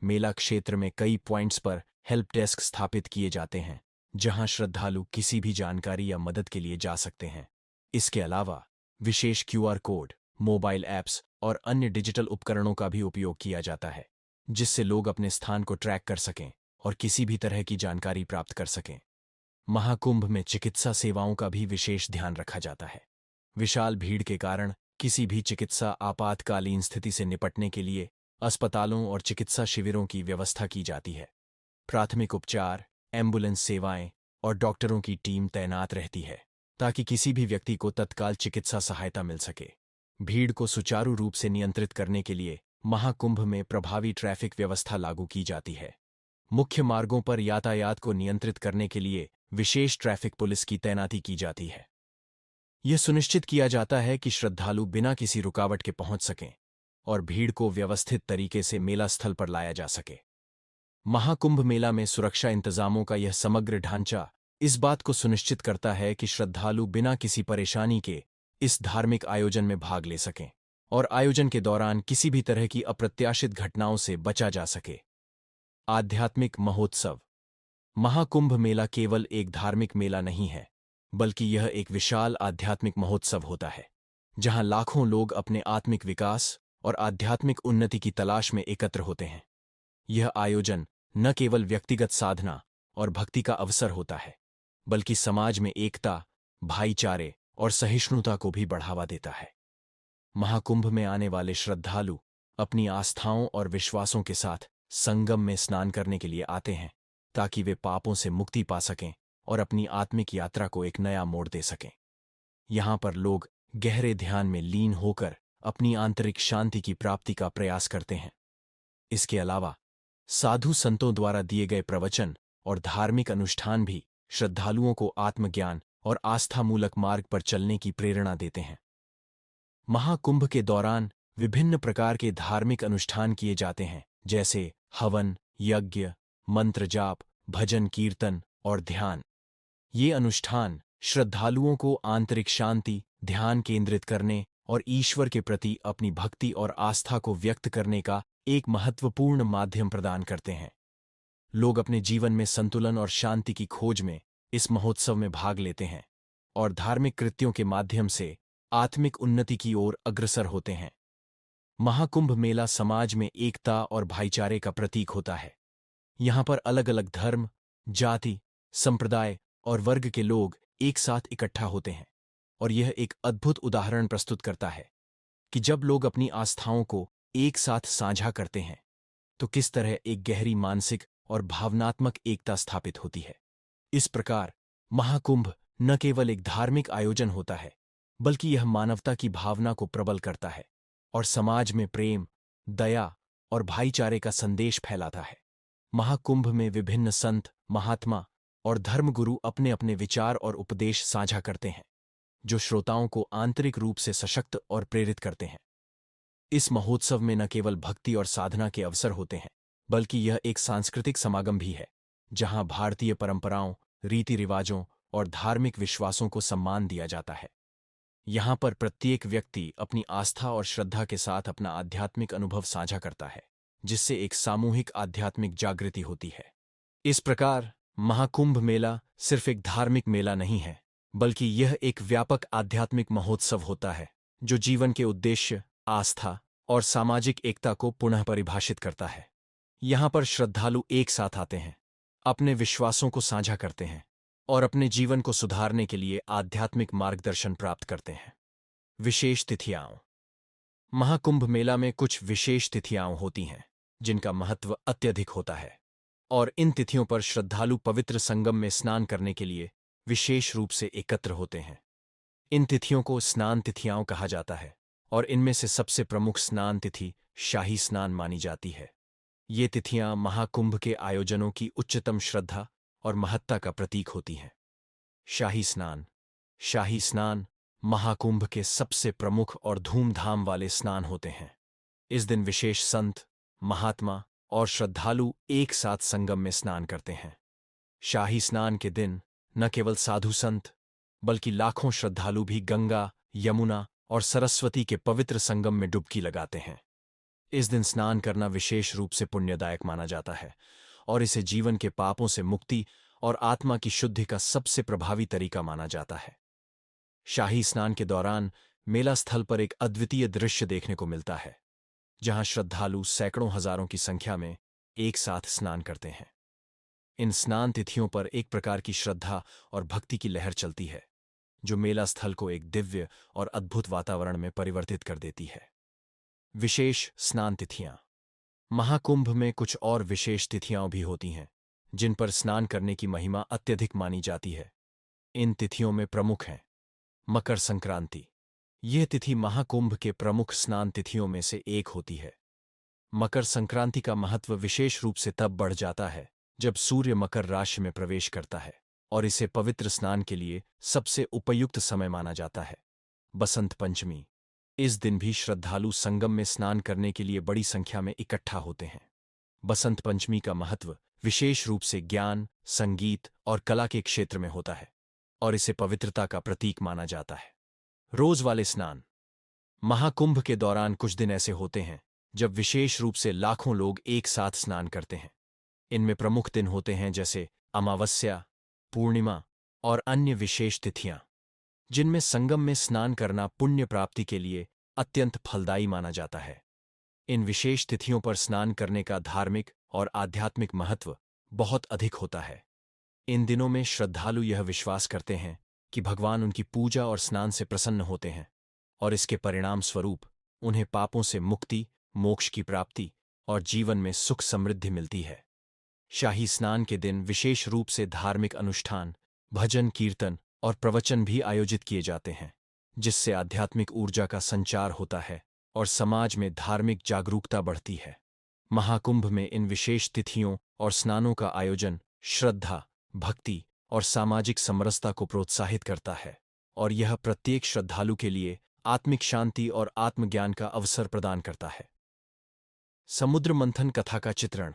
मेला क्षेत्र में कई पॉइंट्स पर हेल्प डेस्क स्थापित किए जाते हैं, जहां श्रद्धालु किसी भी जानकारी या मदद के लिए जा सकते हैं। इसके अलावा विशेष क्यूआर कोड, मोबाइल ऐप्स और अन्य डिजिटल उपकरणों का भी उपयोग किया जाता है, जिससे लोग अपने स्थान को ट्रैक कर सकें और किसी भी तरह की जानकारी प्राप्त कर सकें। महाकुंभ में चिकित्सा सेवाओं का भी विशेष ध्यान रखा जाता है। विशाल भीड़ के कारण किसी भी चिकित्सा आपातकालीन स्थिति से निपटने के लिए अस्पतालों और चिकित्सा शिविरों की व्यवस्था की जाती है। प्राथमिक उपचार, एम्बुलेंस सेवाएं और डॉक्टरों की टीम तैनात रहती है ताकि किसी भी व्यक्ति को तत्काल चिकित्सा सहायता मिल सके। भीड़ को सुचारू रूप से नियंत्रित करने के लिए महाकुंभ में प्रभावी ट्रैफिक व्यवस्था लागू की जाती है। मुख्य मार्गों पर यातायात को नियंत्रित करने के लिए विशेष ट्रैफिक पुलिस की तैनाती की जाती है। यह सुनिश्चित किया जाता है कि श्रद्धालु बिना किसी रुकावट के पहुंच सकें और भीड़ को व्यवस्थित तरीके से मेला स्थल पर लाया जा सके। महाकुंभ मेला में सुरक्षा इंतजामों का यह समग्र ढांचा इस बात को सुनिश्चित करता है कि श्रद्धालु बिना किसी परेशानी के इस धार्मिक आयोजन में भाग ले सकें और आयोजन के दौरान किसी भी तरह की अप्रत्याशित घटनाओं से बचा जा सके। आध्यात्मिक महोत्सव। महाकुंभ मेला केवल एक धार्मिक मेला नहीं है, बल्कि यह एक विशाल आध्यात्मिक महोत्सव होता है, जहां लाखों लोग अपने आत्मिक विकास और आध्यात्मिक उन्नति की तलाश में एकत्र होते हैं। यह आयोजन न केवल व्यक्तिगत साधना और भक्ति का अवसर होता है, बल्कि समाज में एकता, भाईचारे और सहिष्णुता को भी बढ़ावा देता है। महाकुंभ में आने वाले श्रद्धालु अपनी आस्थाओं और विश्वासों के साथ संगम में स्नान करने के लिए आते हैं, ताकि वे पापों से मुक्ति पा सकें और अपनी आत्मिक यात्रा को एक नया मोड़ दे सकें। यहाँ पर लोग गहरे ध्यान में लीन होकर अपनी आंतरिक शांति की प्राप्ति का प्रयास करते हैं। इसके अलावा साधु संतों द्वारा दिए गए प्रवचन और धार्मिक अनुष्ठान भी श्रद्धालुओं को आत्मज्ञान और आस्थामूलक मार्ग पर चलने की प्रेरणा देते हैं। महाकुंभ के दौरान विभिन्न प्रकार के धार्मिक अनुष्ठान किए जाते हैं, जैसे हवन, यज्ञ, मंत्र जाप, भजन कीर्तन और ध्यान। ये अनुष्ठान श्रद्धालुओं को आंतरिक शांति, ध्यान केंद्रित करने और ईश्वर के प्रति अपनी भक्ति और आस्था को व्यक्त करने का एक महत्वपूर्ण माध्यम प्रदान करते हैं। लोग अपने जीवन में संतुलन और शांति की खोज में इस महोत्सव में भाग लेते हैं और धार्मिक कृत्यों के माध्यम से आत्मिक उन्नति की ओर अग्रसर होते हैं। महाकुंभ मेला समाज में एकता और भाईचारे का प्रतीक होता है। यहाँ पर अलग अलग धर्म, जाति, संप्रदाय और वर्ग के लोग एक साथ इकट्ठा होते हैं और यह एक अद्भुत उदाहरण प्रस्तुत करता है कि जब लोग अपनी आस्थाओं को एक साथ साझा करते हैं तो किस तरह एक गहरी मानसिक और भावनात्मक एकता स्थापित होती है। इस प्रकार महाकुंभ न केवल एक धार्मिक आयोजन होता है, बल्कि यह मानवता की भावना को प्रबल करता है और समाज में प्रेम, दया और भाईचारे का संदेश फैलाता है। महाकुंभ में विभिन्न संत, महात्मा और धर्मगुरु अपने अपने विचार और उपदेश साझा करते हैं, जो श्रोताओं को आंतरिक रूप से सशक्त और प्रेरित करते हैं। इस महोत्सव में न केवल भक्ति और साधना के अवसर होते हैं, बल्कि यह एक सांस्कृतिक समागम भी है, जहां भारतीय परंपराओं, रीति रिवाजों और धार्मिक विश्वासों को सम्मान दिया जाता है। यहाँ पर प्रत्येक व्यक्ति अपनी आस्था और श्रद्धा के साथ अपना आध्यात्मिक अनुभव साझा करता है, जिससे एक सामूहिक आध्यात्मिक जागृति होती है। इस प्रकार महाकुंभ मेला सिर्फ एक धार्मिक मेला नहीं है, बल्कि यह एक व्यापक आध्यात्मिक महोत्सव होता है, जो जीवन के उद्देश्य, आस्था और सामाजिक एकता को पुनः परिभाषित करता है। यहाँ पर श्रद्धालु एक साथ आते हैं, अपने विश्वासों को साझा करते हैं और अपने जीवन को सुधारने के लिए आध्यात्मिक मार्गदर्शन प्राप्त करते हैं। विशेष तिथियां। महाकुंभ मेला में कुछ विशेष तिथियां होती हैं, जिनका महत्व अत्यधिक होता है, और इन तिथियों पर श्रद्धालु पवित्र संगम में स्नान करने के लिए विशेष रूप से एकत्र होते हैं। इन तिथियों को स्नान तिथियां कहा जाता है और इनमें से सबसे प्रमुख स्नान तिथि शाही स्नान मानी जाती है। ये तिथियां महाकुंभ के आयोजनों की उच्चतम श्रद्धा और महत्ता का प्रतीक होती हैं। शाही स्नान। शाही स्नान महाकुंभ के सबसे प्रमुख और धूमधाम वाले स्नान होते हैं। इस दिन विशेष संत, महात्मा और श्रद्धालु एक साथ संगम में स्नान करते हैं। शाही स्नान के दिन न केवल साधु संत, बल्कि लाखों श्रद्धालु भी गंगा, यमुना और सरस्वती के पवित्र संगम में डुबकी लगाते हैं। इस दिन स्नान करना विशेष रूप से पुण्यदायक माना जाता है और इसे जीवन के पापों से मुक्ति और आत्मा की शुद्धि का सबसे प्रभावी तरीका माना जाता है। शाही स्नान के दौरान मेला स्थल पर एक अद्वितीय दृश्य देखने को मिलता है, जहां श्रद्धालु सैकड़ों हजारों की संख्या में एक साथ स्नान करते हैं। इन स्नान तिथियों पर एक प्रकार की श्रद्धा और भक्ति की लहर चलती है, जो मेला स्थल को एक दिव्य और अद्भुत वातावरण में परिवर्तित कर देती है। विशेष स्नान तिथियां। महाकुंभ में कुछ और विशेष तिथियां भी होती हैं, जिन पर स्नान करने की महिमा अत्यधिक मानी जाती है। इन तिथियों में प्रमुख हैं मकर संक्रांति। यह तिथि महाकुंभ के प्रमुख स्नान तिथियों में से एक होती है। मकर संक्रांति का महत्व विशेष रूप से तब बढ़ जाता है जब सूर्य मकर राशि में प्रवेश करता है, और इसे पवित्र स्नान के लिए सबसे उपयुक्त समय माना जाता है। बसंत पंचमी। इस दिन भी श्रद्धालु संगम में स्नान करने के लिए बड़ी संख्या में इकट्ठा होते हैं। बसंत पंचमी का महत्व विशेष रूप से ज्ञान, संगीत और कला के क्षेत्र में होता है, और इसे पवित्रता का प्रतीक माना जाता है। रोज वाले स्नान। महाकुंभ के दौरान कुछ दिन ऐसे होते हैं जब विशेष रूप से लाखों लोग एक साथ स्नान करते हैं। इनमें प्रमुख दिन होते हैं जैसे अमावस्या, पूर्णिमा और अन्य विशेष तिथियां, जिनमें संगम में स्नान करना पुण्य प्राप्ति के लिए अत्यंत फलदायी माना जाता है। इन विशेष तिथियों पर स्नान करने का धार्मिक और आध्यात्मिक महत्व बहुत अधिक होता है। इन दिनों में श्रद्धालु यह विश्वास करते हैं कि भगवान उनकी पूजा और स्नान से प्रसन्न होते हैं, और इसके परिणाम स्वरूप उन्हें पापों से मुक्ति, मोक्ष की प्राप्ति और जीवन में सुख समृद्धि मिलती है। शाही स्नान के दिन विशेष रूप से धार्मिक अनुष्ठान, भजन कीर्तन और प्रवचन भी आयोजित किए जाते हैं, जिससे आध्यात्मिक ऊर्जा का संचार होता है और समाज में धार्मिक जागरूकता बढ़ती है। महाकुंभ में इन विशेष तिथियों और स्नानों का आयोजन श्रद्धा, भक्ति और सामाजिक समरसता को प्रोत्साहित करता है, और यह प्रत्येक श्रद्धालु के लिए आत्मिक शांति और आत्मज्ञान का अवसर प्रदान करता है। समुद्र मंथन कथा का चित्रण।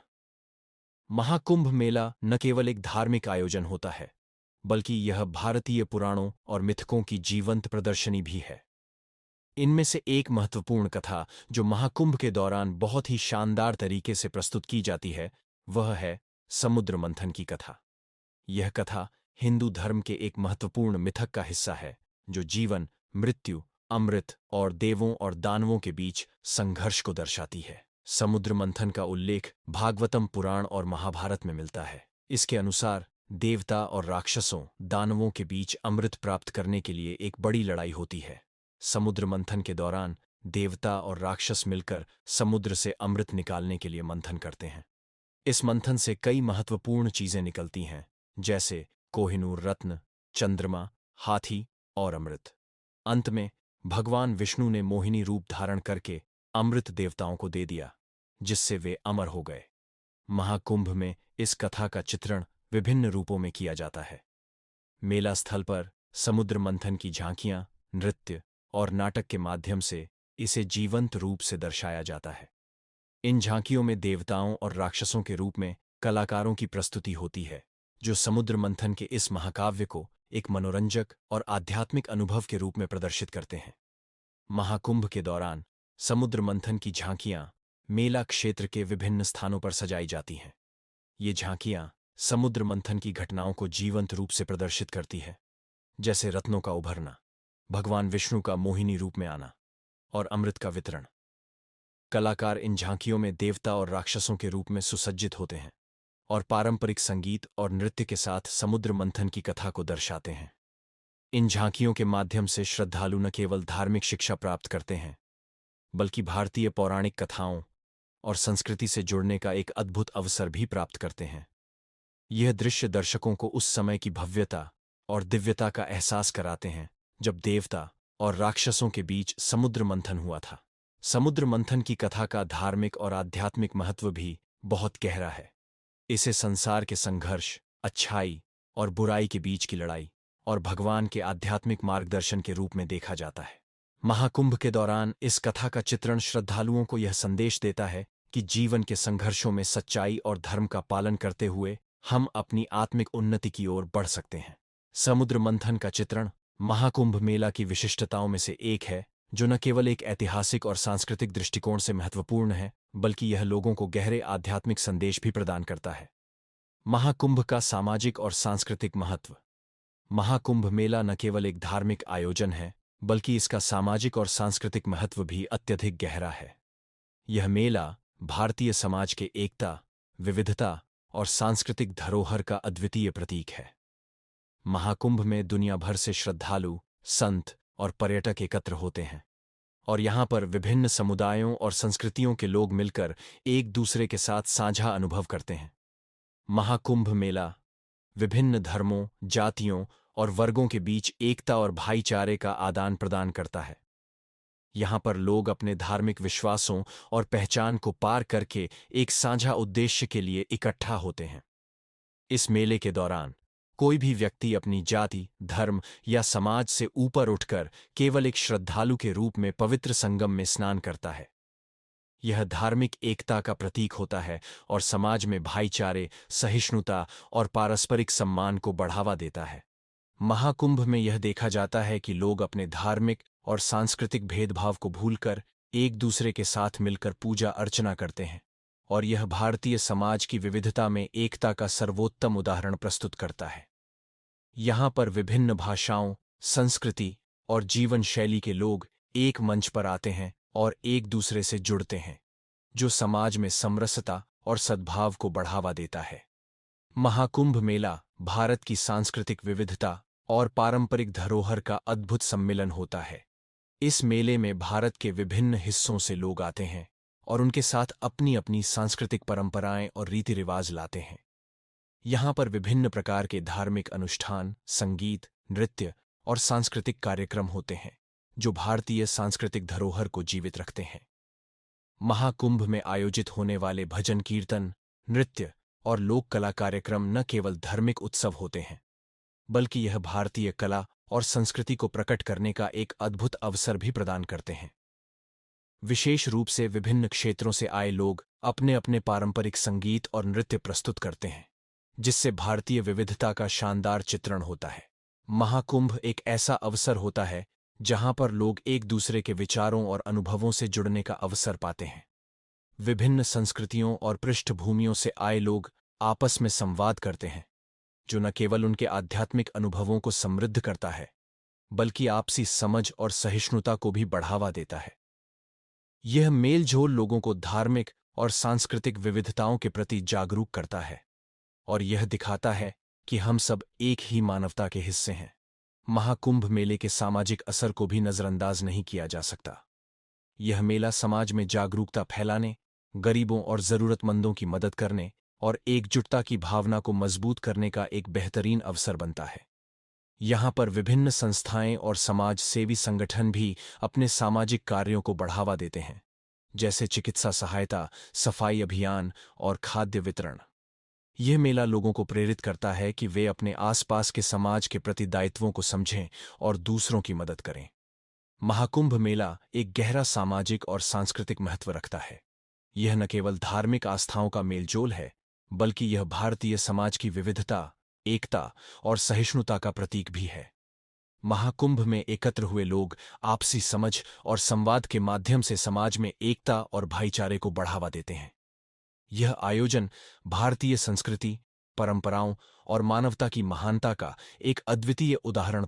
महाकुंभ मेला न केवल एक धार्मिक आयोजन होता है, बल्कि यह भारतीय पुराणों और मिथकों की जीवंत प्रदर्शनी भी है। इनमें से एक महत्वपूर्ण कथा जो महाकुंभ के दौरान बहुत ही शानदार तरीके से प्रस्तुत की जाती है, वह है समुद्र मंथन की कथा। यह कथा हिंदू धर्म के एक महत्वपूर्ण मिथक का हिस्सा है, जो जीवन, मृत्यु, अमृत और देवों और दानवों के बीच संघर्ष को दर्शाती है। समुद्र मंथन का उल्लेख भागवतम पुराण और महाभारत में मिलता है। इसके अनुसार देवता और राक्षसों, दानवों के बीच अमृत प्राप्त करने के लिए एक बड़ी लड़ाई होती है। समुद्र मंथन के दौरान देवता और राक्षस मिलकर समुद्र से अमृत निकालने के लिए मंथन करते हैं। इस मंथन से कई महत्वपूर्ण चीजें निकलती हैं, जैसे कोहिनूर रत्न, चंद्रमा, हाथी और अमृत। अंत में भगवान विष्णु ने मोहिनी रूप धारण करके अमृत देवताओं को दे दिया, जिससे वे अमर हो गए। महाकुंभ में इस कथा का चित्रण विभिन्न रूपों में किया जाता है। मेला स्थल पर समुद्र मंथन की झांकियां, नृत्य और नाटक के माध्यम से इसे जीवंत रूप से दर्शाया जाता है। इन झांकियों में देवताओं और राक्षसों के रूप में कलाकारों की प्रस्तुति होती है, जो समुद्र मंथन के इस महाकाव्य को एक मनोरंजक और आध्यात्मिक अनुभव के रूप में प्रदर्शित करते हैं। महाकुंभ के दौरान समुद्र मंथन की झांकियां मेला क्षेत्र के विभिन्न स्थानों पर सजाई जाती हैं। ये झांकियां समुद्र मंथन की घटनाओं को जीवंत रूप से प्रदर्शित करती है, जैसे रत्नों का उभरना, भगवान विष्णु का मोहिनी रूप में आना और अमृत का वितरण। कलाकार इन झांकियों में देवता और राक्षसों के रूप में सुसज्जित होते हैं और पारंपरिक संगीत और नृत्य के साथ समुद्र मंथन की कथा को दर्शाते हैं। इन झांकियों के माध्यम से श्रद्धालु न केवल धार्मिक शिक्षा प्राप्त करते हैं, बल्कि भारतीय पौराणिक कथाओं और संस्कृति से जुड़ने का एक अद्भुत अवसर भी प्राप्त करते हैं। यह दृश्य दर्शकों को उस समय की भव्यता और दिव्यता का एहसास कराते हैं जब देवता और राक्षसों के बीच समुद्र मंथन हुआ था। समुद्र मंथन की कथा का धार्मिक और आध्यात्मिक महत्व भी बहुत गहरा है। इसे संसार के संघर्ष, अच्छाई और बुराई के बीच की लड़ाई और भगवान के आध्यात्मिक मार्गदर्शन के रूप में देखा जाता है। महाकुंभ के दौरान इस कथा का चित्रण श्रद्धालुओं को यह संदेश देता है कि जीवन के संघर्षों में सच्चाई और धर्म का पालन करते हुए हम अपनी आत्मिक उन्नति की ओर बढ़ सकते हैं। समुद्र मंथन का चित्रण महाकुंभ मेला की विशिष्टताओं में से एक है, जो न केवल एक ऐतिहासिक और सांस्कृतिक दृष्टिकोण से महत्वपूर्ण है, बल्कि यह लोगों को गहरे आध्यात्मिक संदेश भी प्रदान करता है। महाकुंभ का सामाजिक और सांस्कृतिक महत्व। महाकुंभ मेला न केवल एक धार्मिक आयोजन है, बल्कि इसका सामाजिक और सांस्कृतिक महत्व भी अत्यधिक गहरा है। यह मेला भारतीय समाज के एकता, विविधता और सांस्कृतिक धरोहर का अद्वितीय प्रतीक है। महाकुंभ में दुनिया भर से श्रद्धालु, संत और पर्यटक एकत्र होते हैं, और यहाँ पर विभिन्न समुदायों और संस्कृतियों के लोग मिलकर एक दूसरे के साथ साझा अनुभव करते हैं। महाकुंभ मेला विभिन्न धर्मों, जातियों और वर्गों के बीच एकता और भाईचारे का आदान प्रदान करता है। यहाँ पर लोग अपने धार्मिक विश्वासों और पहचान को पार करके एक साझा उद्देश्य के लिए इकट्ठा होते हैं। इस मेले के दौरान कोई भी व्यक्ति अपनी जाति, धर्म या समाज से ऊपर उठकर केवल एक श्रद्धालु के रूप में पवित्र संगम में स्नान करता है। यह धार्मिक एकता का प्रतीक होता है और समाज में भाईचारे, सहिष्णुता और पारस्परिक सम्मान को बढ़ावा देता है। महाकुंभ में यह देखा जाता है कि लोग अपने धार्मिक और सांस्कृतिक भेदभाव को भूलकर एक दूसरे के साथ मिलकर पूजा अर्चना करते हैं, और यह भारतीय समाज की विविधता में एकता का सर्वोत्तम उदाहरण प्रस्तुत करता है। यहाँ पर विभिन्न भाषाओं, संस्कृति और जीवन शैली के लोग एक मंच पर आते हैं और एक दूसरे से जुड़ते हैं, जो समाज में समरसता और सद्भाव को बढ़ावा देता है। महाकुंभ मेला भारत की सांस्कृतिक विविधता और पारंपरिक धरोहर का अद्भुत सम्मिलन होता है। इस मेले में भारत के विभिन्न हिस्सों से लोग आते हैं और उनके साथ अपनी अपनी सांस्कृतिक परंपराएं और रीति रिवाज लाते हैं। यहाँ पर विभिन्न प्रकार के धार्मिक अनुष्ठान, संगीत, नृत्य और सांस्कृतिक कार्यक्रम होते हैं, जो भारतीय सांस्कृतिक धरोहर को जीवित रखते हैं। महाकुंभ में आयोजित होने वाले भजन कीर्तन, नृत्य और लोक कला कार्यक्रम न केवल धार्मिक उत्सव होते हैं, बल्कि यह भारतीय कला और संस्कृति को प्रकट करने का एक अद्भुत अवसर भी प्रदान करते हैं। विशेष रूप से विभिन्न क्षेत्रों से आए लोग अपने अपने पारंपरिक संगीत और नृत्य प्रस्तुत करते हैं, जिससे भारतीय विविधता का शानदार चित्रण होता है। महाकुंभ एक ऐसा अवसर होता है जहां पर लोग एक दूसरे के विचारों और अनुभवों से जुड़ने का अवसर पाते हैं। विभिन्न संस्कृतियों और पृष्ठभूमियों से आए लोग आपस में संवाद करते हैं, जो न केवल उनके आध्यात्मिक अनुभवों को समृद्ध करता है, बल्कि आपसी समझ और सहिष्णुता को भी बढ़ावा देता है। यह मेलजोल लोगों को धार्मिक और सांस्कृतिक विविधताओं के प्रति जागरूक करता है, और यह दिखाता है कि हम सब एक ही मानवता के हिस्से हैं। महाकुंभ मेले के सामाजिक असर को भी नजरअंदाज नहीं किया जा सकता। यह मेला समाज में जागरूकता फैलाने, गरीबों और जरूरतमंदों की मदद करने और एकजुटता की भावना को मजबूत करने का एक बेहतरीन अवसर बनता है। यहाँ पर विभिन्न संस्थाएं और समाज सेवी संगठन भी अपने सामाजिक कार्यों को बढ़ावा देते हैं, जैसे चिकित्सा सहायता, सफाई अभियान और खाद्य वितरण। यह मेला लोगों को प्रेरित करता है कि वे अपने आसपास के समाज के प्रति दायित्वों को समझें और दूसरों की मदद करें। महाकुंभ मेला एक गहरा सामाजिक और सांस्कृतिक महत्व रखता है। यह न केवल धार्मिक आस्थाओं का मेलजोल है, बल्कि यह भारतीय समाज की विविधता, एकता और सहिष्णुता का प्रतीक भी है। महाकुंभ में एकत्र हुए लोग आपसी समझ और संवाद के माध्यम से समाज में एकता और भाईचारे को बढ़ावा देते हैं। यह आयोजन भारतीय संस्कृति, परंपराओं और मानवता की महानता का एक अद्वितीय उदाहरण